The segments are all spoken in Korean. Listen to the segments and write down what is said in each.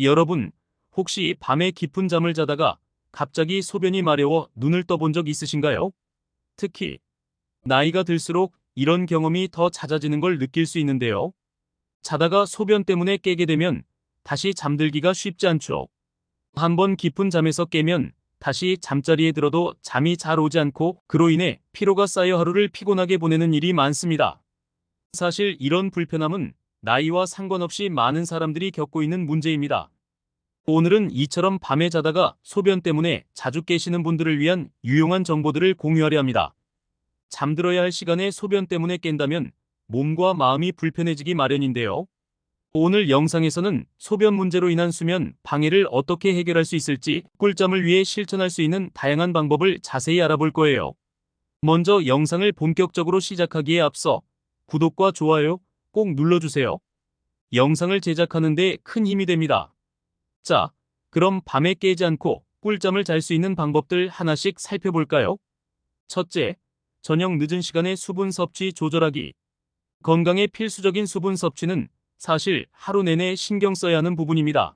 여러분, 혹시 밤에 깊은 잠을 자다가 갑자기 소변이 마려워 눈을 떠본 적 있으신가요? 특히 나이가 들수록 이런 경험이 더 잦아지는 걸 느낄 수 있는데요. 자다가 소변 때문에 깨게 되면 다시 잠들기가 쉽지 않죠. 한번 깊은 잠에서 깨면 다시 잠자리에 들어도 잠이 잘 오지 않고 그로 인해 피로가 쌓여 하루를 피곤하게 보내는 일이 많습니다. 사실 이런 불편함은 나이와 상관없이 많은 사람들이 겪고 있는 문제입니다. 오늘은 이처럼 밤에 자다가 소변 때문에 자주 깨시는 분들을 위한 유용한 정보들을 공유하려 합니다. 잠들어야 할 시간에 소변 때문에 깬다면 몸과 마음이 불편해지기 마련인데요. 오늘 영상에서는 소변 문제로 인한 수면 방해를 어떻게 해결할 수 있을지, 꿀잠을 위해 실천할 수 있는 다양한 방법을 자세히 알아볼 거예요. 먼저 영상을 본격적으로 시작하기에 앞서 구독과 좋아요 꼭 눌러주세요. 영상을 제작하는 데 큰 힘이 됩니다. 자, 그럼 밤에 깨지 않고 꿀잠을 잘 수 있는 방법들 하나씩 살펴볼까요? 첫째, 저녁 늦은 시간에 수분 섭취 조절하기. 건강에 필수적인 수분 섭취는 사실 하루 내내 신경 써야 하는 부분입니다.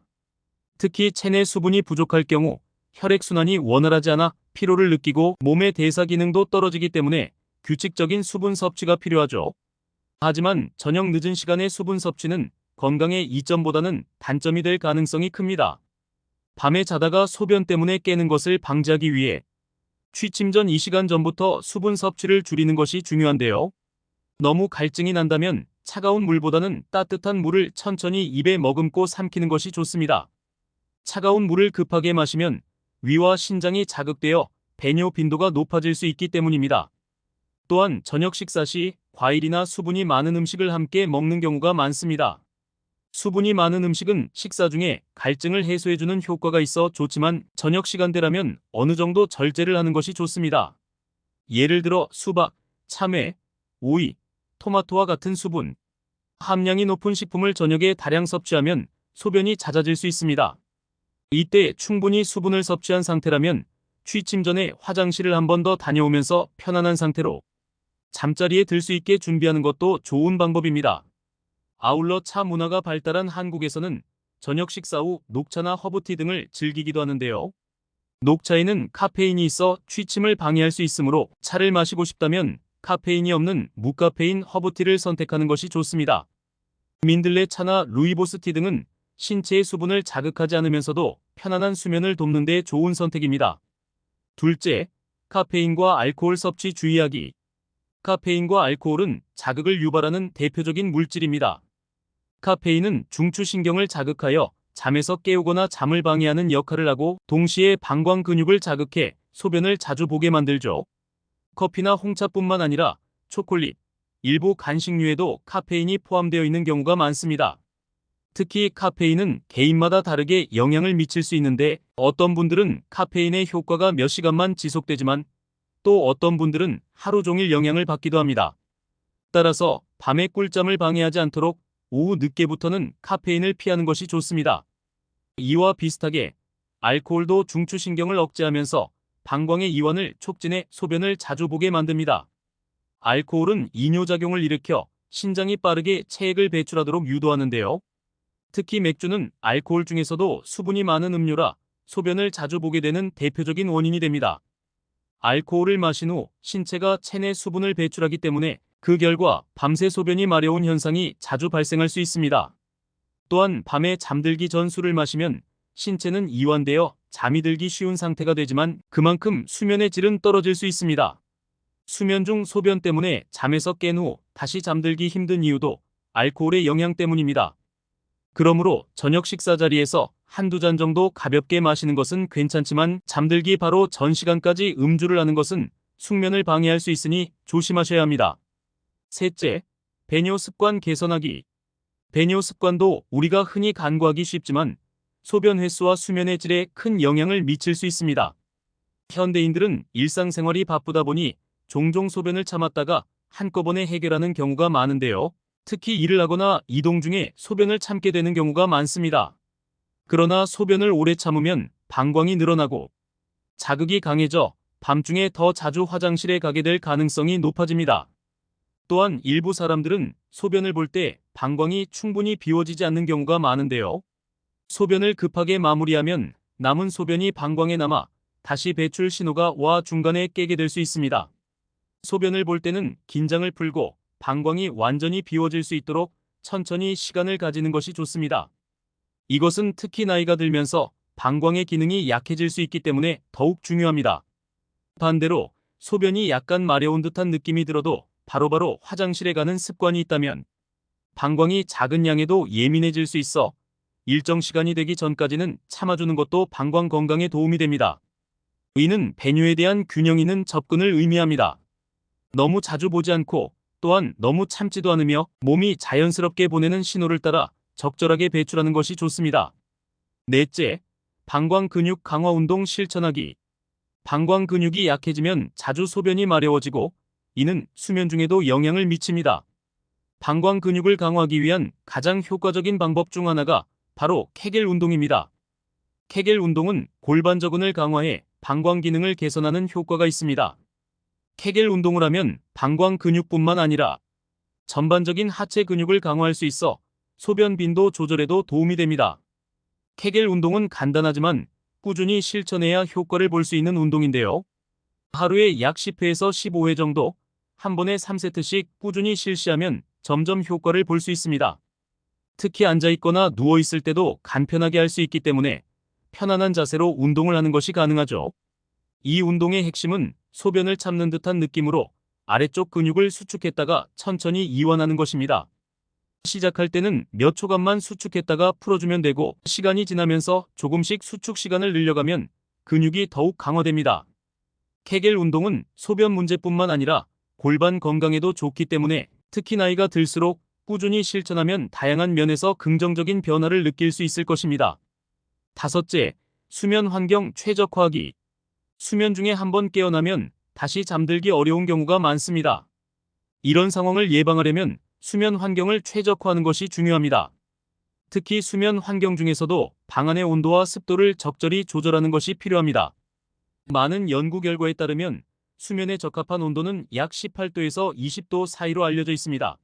특히 체내 수분이 부족할 경우 혈액순환이 원활하지 않아 피로를 느끼고 몸의 대사 기능도 떨어지기 때문에 규칙적인 수분 섭취가 필요하죠. 하지만 저녁 늦은 시간의 수분 섭취는 건강의 이점보다는 단점이 될 가능성이 큽니다. 밤에 자다가 소변 때문에 깨는 것을 방지하기 위해 취침 전 2시간 전부터 수분 섭취를 줄이는 것이 중요한데요. 너무 갈증이 난다면 차가운 물보다는 따뜻한 물을 천천히 입에 머금고 삼키는 것이 좋습니다. 차가운 물을 급하게 마시면 위와 신장이 자극되어 배뇨 빈도가 높아질 수 있기 때문입니다. 또한 저녁 식사 시 과일이나 수분이 많은 음식을 함께 먹는 경우가 많습니다. 수분이 많은 음식은 식사 중에 갈증을 해소해주는 효과가 있어 좋지만 저녁 시간대라면 어느 정도 절제를 하는 것이 좋습니다. 예를 들어 수박, 참외, 오이, 토마토와 같은 수분, 함량이 높은 식품을 저녁에 다량 섭취하면 소변이 잦아질 수 있습니다. 이때 충분히 수분을 섭취한 상태라면 취침 전에 화장실을 한 번 더 다녀오면서 편안한 상태로 잠자리에 들 수 있게 준비하는 것도 좋은 방법입니다. 아울러 차 문화가 발달한 한국에서는 저녁 식사 후 녹차나 허브티 등을 즐기기도 하는데요. 녹차에는 카페인이 있어 취침을 방해할 수 있으므로 차를 마시고 싶다면 카페인이 없는 무카페인 허브티를 선택하는 것이 좋습니다. 민들레 차나 루이보스 티 등은 신체의 수분을 자극하지 않으면서도 편안한 수면을 돕는 데 좋은 선택입니다. 둘째, 카페인과 알코올 섭취 주의하기. 카페인과 알코올은 자극을 유발하는 대표적인 물질입니다. 카페인은 중추신경을 자극하여 잠에서 깨우거나 잠을 방해하는 역할을 하고 동시에 방광 근육을 자극해 소변을 자주 보게 만들죠. 커피나 홍차뿐만 아니라 초콜릿, 일부 간식류에도 카페인이 포함되어 있는 경우가 많습니다. 특히 카페인은 개인마다 다르게 영향을 미칠 수 있는데 어떤 분들은 카페인의 효과가 몇 시간만 지속되지만 또 어떤 분들은 하루 종일 영향을 받기도 합니다. 따라서 밤에 꿀잠을 방해하지 않도록 오후 늦게부터는 카페인을 피하는 것이 좋습니다. 이와 비슷하게 알코올도 중추신경을 억제하면서 방광의 이완을 촉진해 소변을 자주 보게 만듭니다. 알코올은 이뇨작용을 일으켜 신장이 빠르게 체액을 배출하도록 유도하는데요. 특히 맥주는 알코올 중에서도 수분이 많은 음료라 소변을 자주 보게 되는 대표적인 원인이 됩니다. 알코올을 마신 후 신체가 체내 수분을 배출하기 때문에 그 결과 밤새 소변이 마려운 현상이 자주 발생할 수 있습니다. 또한 밤에 잠들기 전 술을 마시면 신체는 이완되어 잠이 들기 쉬운 상태가 되지만 그만큼 수면의 질은 떨어질 수 있습니다. 수면 중 소변 때문에 잠에서 깬 후 다시 잠들기 힘든 이유도 알코올의 영향 때문입니다. 그러므로 저녁 식사 자리에서 한두 잔 정도 가볍게 마시는 것은 괜찮지만 잠들기 바로 전 시간까지 음주를 하는 것은 숙면을 방해할 수 있으니 조심하셔야 합니다. 셋째, 배뇨 습관 개선하기. 배뇨 습관도 우리가 흔히 간과하기 쉽지만 소변 횟수와 수면의 질에 큰 영향을 미칠 수 있습니다. 현대인들은 일상생활이 바쁘다 보니 종종 소변을 참았다가 한꺼번에 해결하는 경우가 많은데요. 특히 일을 하거나 이동 중에 소변을 참게 되는 경우가 많습니다. 그러나 소변을 오래 참으면 방광이 늘어나고 자극이 강해져 밤중에 더 자주 화장실에 가게 될 가능성이 높아집니다. 또한 일부 사람들은 소변을 볼 때 방광이 충분히 비워지지 않는 경우가 많은데요. 소변을 급하게 마무리하면 남은 소변이 방광에 남아 다시 배출 신호가 와 중간에 깨게 될 수 있습니다. 소변을 볼 때는 긴장을 풀고 방광이 완전히 비워질 수 있도록 천천히 시간을 가지는 것이 좋습니다. 이것은 특히 나이가 들면서 방광의 기능이 약해질 수 있기 때문에 더욱 중요합니다. 반대로 소변이 약간 마려운 듯한 느낌이 들어도 바로바로 화장실에 가는 습관이 있다면 방광이 작은 양에도 예민해질 수 있어 일정 시간이 되기 전까지는 참아주는 것도 방광 건강에 도움이 됩니다. 이는 배뇨에 대한 균형 있는 접근을 의미합니다. 너무 자주 보지 않고 또한 너무 참지도 않으며 몸이 자연스럽게 보내는 신호를 따라 적절하게 배출하는 것이 좋습니다. 넷째, 방광 근육 강화 운동 실천하기. 방광 근육이 약해지면 자주 소변이 마려워지고 이는 수면 중에도 영향을 미칩니다. 방광 근육을 강화하기 위한 가장 효과적인 방법 중 하나가 바로 케겔 운동입니다. 케겔 운동은 골반 저근을 강화해 방광 기능을 개선하는 효과가 있습니다. 케겔 운동을 하면 방광 근육뿐만 아니라 전반적인 하체 근육을 강화할 수 있어 소변 빈도 조절에도 도움이 됩니다. 케겔 운동은 간단하지만 꾸준히 실천해야 효과를 볼 수 있는 운동인데요. 하루에 약 10회에서 15회 정도 한 번에 3세트씩 꾸준히 실시하면 점점 효과를 볼 수 있습니다. 특히 앉아있거나 누워있을 때도 간편하게 할 수 있기 때문에 편안한 자세로 운동을 하는 것이 가능하죠. 이 운동의 핵심은 소변을 참는 듯한 느낌으로 아래쪽 근육을 수축했다가 천천히 이완하는 것입니다. 시작할 때는 몇 초간만 수축했다가 풀어주면 되고 시간이 지나면서 조금씩 수축 시간을 늘려가면 근육이 더욱 강화됩니다. 케겔 운동은 소변 문제뿐만 아니라 골반 건강에도 좋기 때문에 특히 나이가 들수록 꾸준히 실천하면 다양한 면에서 긍정적인 변화를 느낄 수 있을 것입니다. 다섯째, 수면 환경 최적화하기. 수면 중에 한번 깨어나면 다시 잠들기 어려운 경우가 많습니다. 이런 상황을 예방하려면 수면 환경을 최적화하는 것이 중요합니다. 특히 수면 환경 중에서도 방안의 온도와 습도를 적절히 조절하는 것이 필요합니다. 많은 연구 결과에 따르면 수면에 적합한 온도는 약 18도에서 20도 사이로 알려져 있습니다.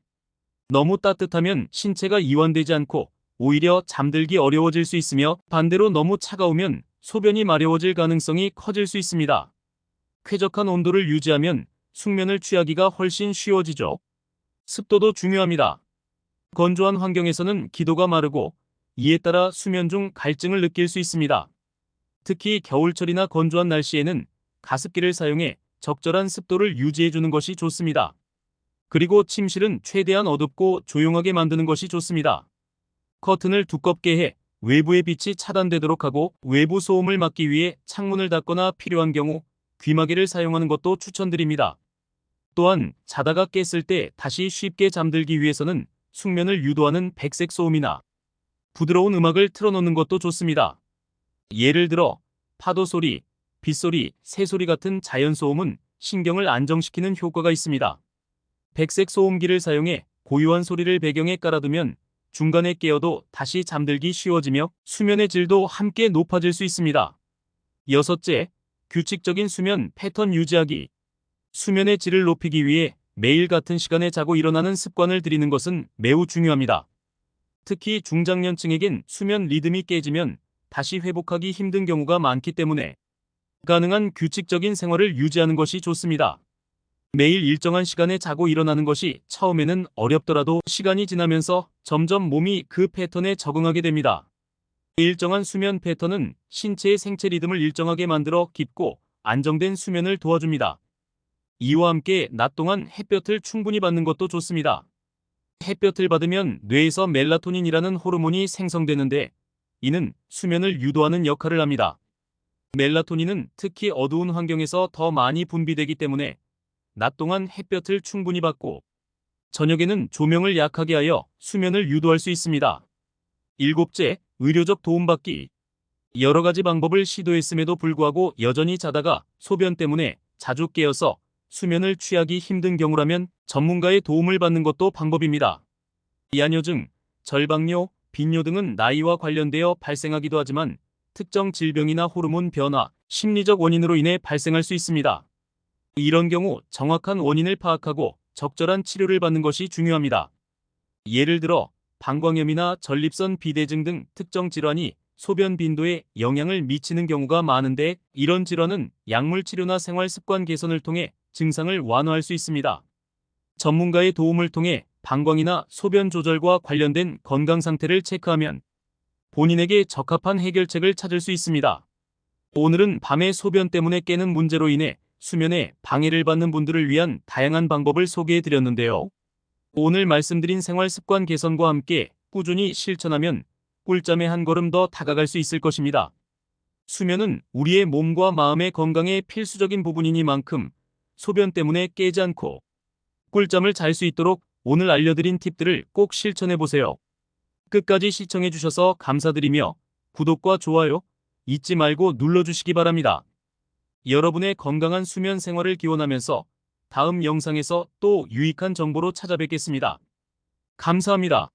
너무 따뜻하면 신체가 이완되지 않고 오히려 잠들기 어려워질 수 있으며 반대로 너무 차가우면 소변이 마려워질 가능성이 커질 수 있습니다. 쾌적한 온도를 유지하면 숙면을 취하기가 훨씬 쉬워지죠. 습도도 중요합니다. 건조한 환경에서는 기도가 마르고 이에 따라 수면 중 갈증을 느낄 수 있습니다. 특히 겨울철이나 건조한 날씨에는 가습기를 사용해 적절한 습도를 유지해주는 것이 좋습니다. 그리고 침실은 최대한 어둡고 조용하게 만드는 것이 좋습니다. 커튼을 두껍게 해 외부의 빛이 차단되도록 하고 외부 소음을 막기 위해 창문을 닫거나 필요한 경우 귀마개를 사용하는 것도 추천드립니다. 또한 자다가 깼을 때 다시 쉽게 잠들기 위해서는 숙면을 유도하는 백색 소음이나 부드러운 음악을 틀어놓는 것도 좋습니다. 예를 들어 파도 소리, 빗소리, 새소리 같은 자연 소음은 신경을 안정시키는 효과가 있습니다. 백색 소음기를 사용해 고요한 소리를 배경에 깔아두면 중간에 깨어도 다시 잠들기 쉬워지며 수면의 질도 함께 높아질 수 있습니다. 여섯째, 규칙적인 수면 패턴 유지하기. 수면의 질을 높이기 위해 매일 같은 시간에 자고 일어나는 습관을 들이는 것은 매우 중요합니다. 특히 중장년층에겐 수면 리듬이 깨지면 다시 회복하기 힘든 경우가 많기 때문에 가능한 규칙적인 생활을 유지하는 것이 좋습니다. 매일 일정한 시간에 자고 일어나는 것이 처음에는 어렵더라도 시간이 지나면서 점점 몸이 그 패턴에 적응하게 됩니다. 일정한 수면 패턴은 신체의 생체 리듬을 일정하게 만들어 깊고 안정된 수면을 도와줍니다. 이와 함께 낮 동안 햇볕을 충분히 받는 것도 좋습니다. 햇볕을 받으면 뇌에서 멜라토닌이라는 호르몬이 생성되는데 이는 수면을 유도하는 역할을 합니다. 멜라토닌은 특히 어두운 환경에서 더 많이 분비되기 때문에 낮 동안 햇볕을 충분히 받고 저녁에는 조명을 약하게 하여 수면을 유도할 수 있습니다. 일곱째, 의료적 도움받기. 여러 가지 방법을 시도했음에도 불구하고 여전히 자다가 소변 때문에 자주 깨어서 수면을 취하기 힘든 경우라면 전문가의 도움을 받는 것도 방법입니다. 야뇨증, 절박뇨, 빈뇨 등은 나이와 관련되어 발생하기도 하지만 특정 질병이나 호르몬 변화, 심리적 원인으로 인해 발생할 수 있습니다. 이런 경우 정확한 원인을 파악하고 적절한 치료를 받는 것이 중요합니다. 예를 들어 방광염이나 전립선 비대증 등 특정 질환이 소변 빈도에 영향을 미치는 경우가 많은데, 이런 질환은 약물 치료나 생활 습관 개선을 통해 증상을 완화할 수 있습니다. 전문가의 도움을 통해 방광이나 소변 조절과 관련된 건강 상태를 체크하면 본인에게 적합한 해결책을 찾을 수 있습니다. 오늘은 밤에 소변 때문에 깨는 문제로 인해 수면에 방해를 받는 분들을 위한 다양한 방법을 소개해 드렸는데요. 오늘 말씀드린 생활 습관 개선과 함께 꾸준히 실천하면 꿀잠에 한 걸음 더 다가갈 수 있을 것입니다. 수면은 우리의 몸과 마음의 건강에 필수적인 부분이니만큼 소변 때문에 깨지 않고 꿀잠을 잘 수 있도록 오늘 알려드린 팁들을 꼭 실천해 보세요. 끝까지 시청해 주셔서 감사드리며 구독과 좋아요 잊지 말고 눌러주시기 바랍니다. 여러분의 건강한 수면 생활을 기원하면서 다음 영상에서 또 유익한 정보로 찾아뵙겠습니다. 감사합니다.